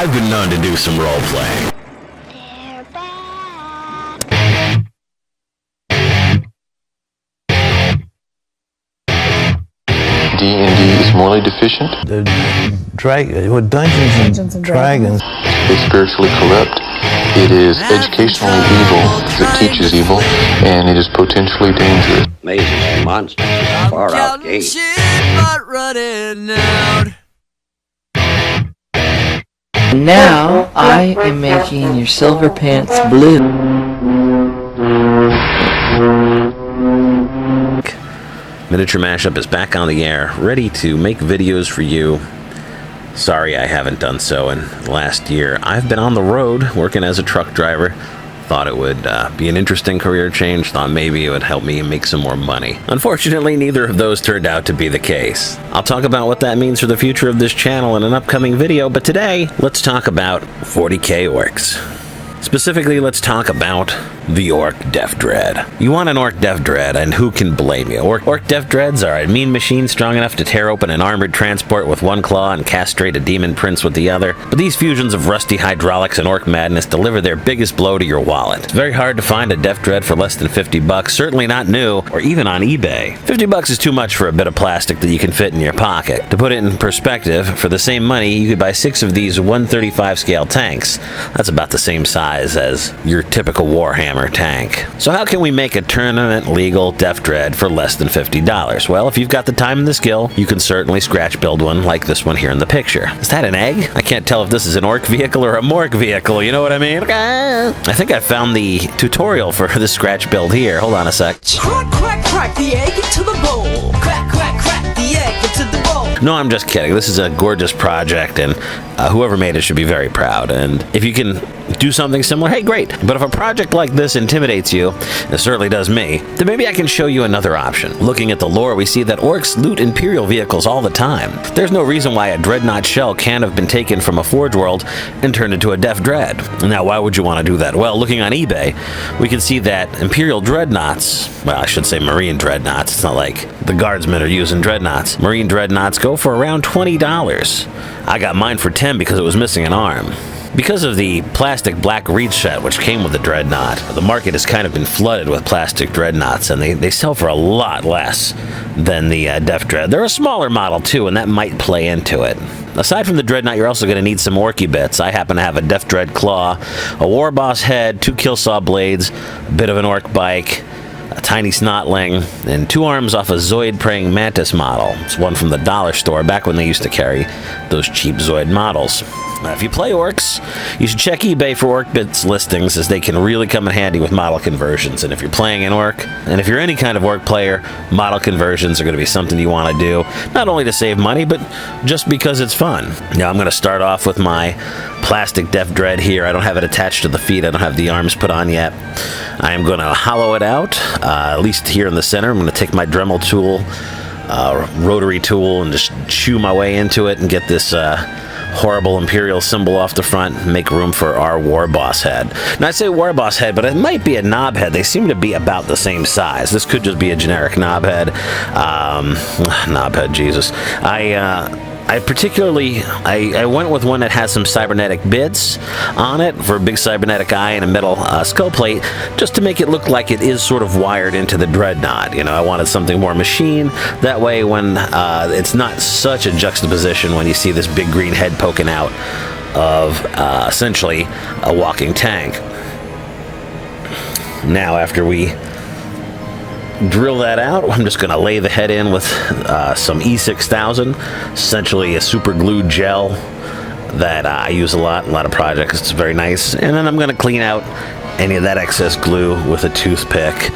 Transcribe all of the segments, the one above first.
I've been known to do some role-playing. D&D is morally deficient. Dungeons and Dragons. It's spiritually corrupt. It is educationally evil because it teaches evil, and it is potentially dangerous. Amazing monsters, far out gates. Now I am making your silver pants blue. Miniature Mashup is back on the air, ready to make videos for you. Sorry I haven't done so in the last year. I've been on the road working as a truck driver. Thought it would be an interesting career change. Thought maybe it would help me make some more money. Unfortunately, neither of those turned out to be the case. I'll talk about what that means for the future of this channel in an upcoming video, but today, let's talk about 40k orcs. Specifically, let's talk about the Orc Death Dread. You want an Orc Death Dread, and who can blame you? Orc Death Dreads are a mean machine strong enough to tear open an armored transport with one claw and castrate a demon prince with the other. But these fusions of rusty hydraulics and orc madness deliver their biggest blow to your wallet. It's very hard to find a Death Dread for less than 50 bucks, certainly not new, or even on eBay. 50 bucks is too much for a bit of plastic that you can fit in your pocket. To put it in perspective, for the same money, you could buy 6 of these 1/35 scale tanks. That's about the same size as your typical Warhammer tank. So how can we make a tournament legal Death Dread for less than $50? Well, if you've got the time and the skill, you can certainly scratch build one like this one here in the picture. Is that an egg? I can't tell if this is an orc vehicle or a morgue vehicle, you know what I mean? I think I found the tutorial for this scratch build here. Hold on a sec. Crack, crack, crack the egg into the bowl. Crack, crack, crack the egg into the bowl. No, I'm just kidding. This is a gorgeous project, and whoever made it should be very proud. And if you can do something similar, hey, great. But if a project like this intimidates you, it certainly does me, then maybe I can show you another option. Looking at the lore, we see that orcs loot Imperial vehicles all the time. There's no reason why a Dreadnought shell can't have been taken from a Forge World and turned into a Death Dread. Now, why would you want to do that? Well, looking on eBay, we can see that Imperial Dreadnoughts, well, I should say Marine Dreadnoughts, it's not like the Guardsmen are using Dreadnoughts. Marine Dreadnoughts go for around $20. I got mine for 10 because it was missing an arm. Because of the plastic black reed set which came with the Dreadnought, the market has kind of been flooded with plastic Dreadnoughts, and they sell for a lot less than the Death Dread. They're a smaller model too, and that might play into it. Aside from the Dreadnought, you're also going to need some orky bits. I happen to have a Death Dread claw, a War Boss head, 2 kill saw blades, a bit of an orc bike, a tiny snotling, and 2 arms off a Zoid praying mantis model. It's one from the dollar store back when they used to carry those cheap Zoid models. Now, if you play orcs, you should check eBay for orc bits listings, as they can really come in handy with model conversions. And if you're playing an orc, and if you're any kind of orc player, model conversions are going to be something you want to do, not only to save money, but just because it's fun. Now, I'm going to start off with my plastic Death Dread here. I don't have it attached to the feet. I don't have the arms put on yet. I am going to hollow it out, at least here in the center. I'm going to take my Dremel tool, rotary tool, and just chew my way into it and get this horrible Imperial symbol off the front and make room for our War Boss head. Now, I say War Boss head, but it might be a knob head. They seem to be about the same size. This could just be a generic knob head. Knob head, Jesus. I went with one that has some cybernetic bits on it for a big cybernetic eye and a metal skull plate, just to make it look like it is sort of wired into the Dreadnought. You know, I wanted something more machine. That way, when it's not such a juxtaposition when you see this big green head poking out of essentially a walking tank. Now, after we drill that out, I'm just going to lay the head in with some E6000, essentially a super glue gel that I use a lot of projects. It's very nice. And then I'm going to clean out any of that excess glue with a toothpick,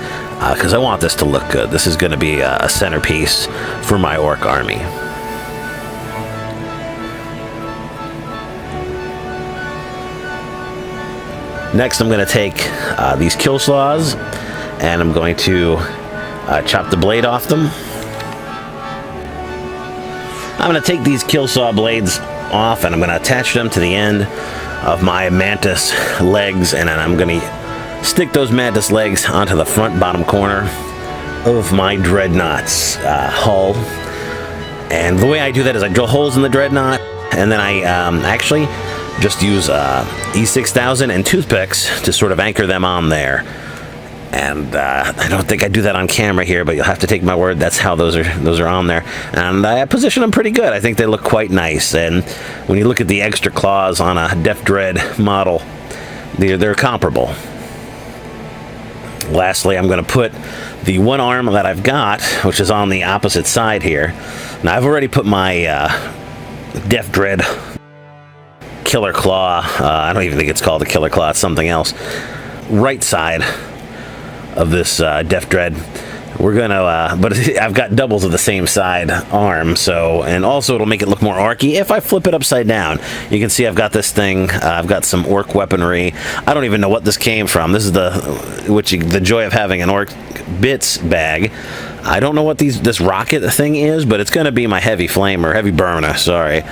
because I want this to look good. This is going to be a centerpiece for my orc army. Next, I'm going to take these kill saws, and I'm going to chop the blade off them. I'm going to take these kill saw blades off, and I'm going to attach them to the end of my mantis legs, and then I'm going to stick those mantis legs onto the front bottom corner of my Dreadnought's hull. And the way I do that is I drill holes in the Dreadnought, and then I actually just use E6000 and toothpicks to sort of anchor them on there. And I don't think I do that on camera here, but you'll have to take my word. That's how those are on there. And I position them pretty good. I think they look quite nice. And when you look at the extra claws on a Def Dread model, they're comparable. Lastly, I'm going to put the one arm that I've got, which is on the opposite side here. Now, I've already put my Def Dread Killer Claw, I don't even think it's called a Killer Claw, it's something else, right side of this Def Dread. We're gonna, but I've got doubles of the same side arm, so, and also it'll make it look more orky if I flip it upside down. You can see I've got this thing, I've got some orc weaponry. I don't even know what this came from. This is the joy of having an orc bits bag. I don't know what this rocket thing is, but it's gonna be my heavy burner, sorry.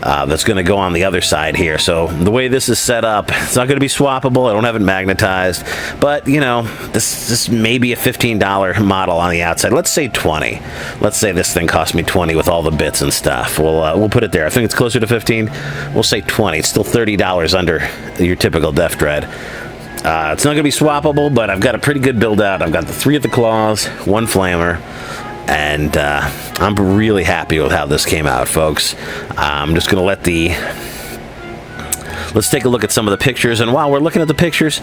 That's going to go on the other side here. So the way this is set up, it's not going to be swappable. I don't have it magnetized, but you know, this may be a $15 model on the outside. Let's say 20. Let's say this thing cost me 20 with all the bits and stuff. We'll put it there. I think it's closer to 15. We'll say 20. It's still $30 under your typical Def Dread. It's not going to be swappable, but I've got a pretty good build out. I've got the 3 of the claws, 1 flamer. And I'm really happy with how this came out, folks. I'm just going to let's take a look at some of the pictures. And while we're looking at the pictures,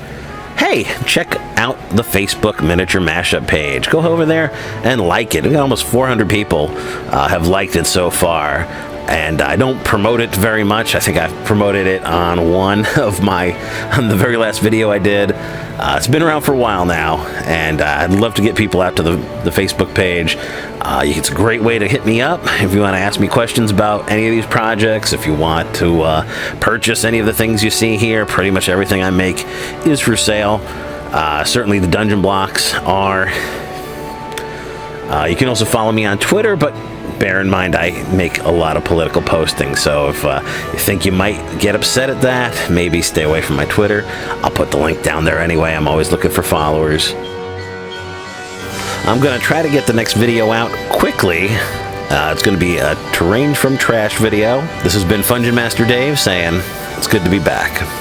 hey, check out the Facebook Miniature Mashup page. Go over there and like it. We've got almost 400 people have liked it so far. And I don't promote it very much. I think I've promoted it on on the very last video I did. It's been around for a while now, and I'd love to get people out to the Facebook page. It's a great way to hit me up if you want to ask me questions about any of these projects, if you want to purchase any of the things you see here. Pretty much everything I make is for sale. Certainly the dungeon blocks are. You can also follow me on Twitter, but bear in mind I make a lot of political posting, so if you think you might get upset at that, maybe stay away from my Twitter. I'll put the link down there anyway. I'm always looking for followers. I'm going to try to get the next video out quickly. It's going to be a Terrain from Trash video. This has been Fungeon Master Dave saying it's good to be back.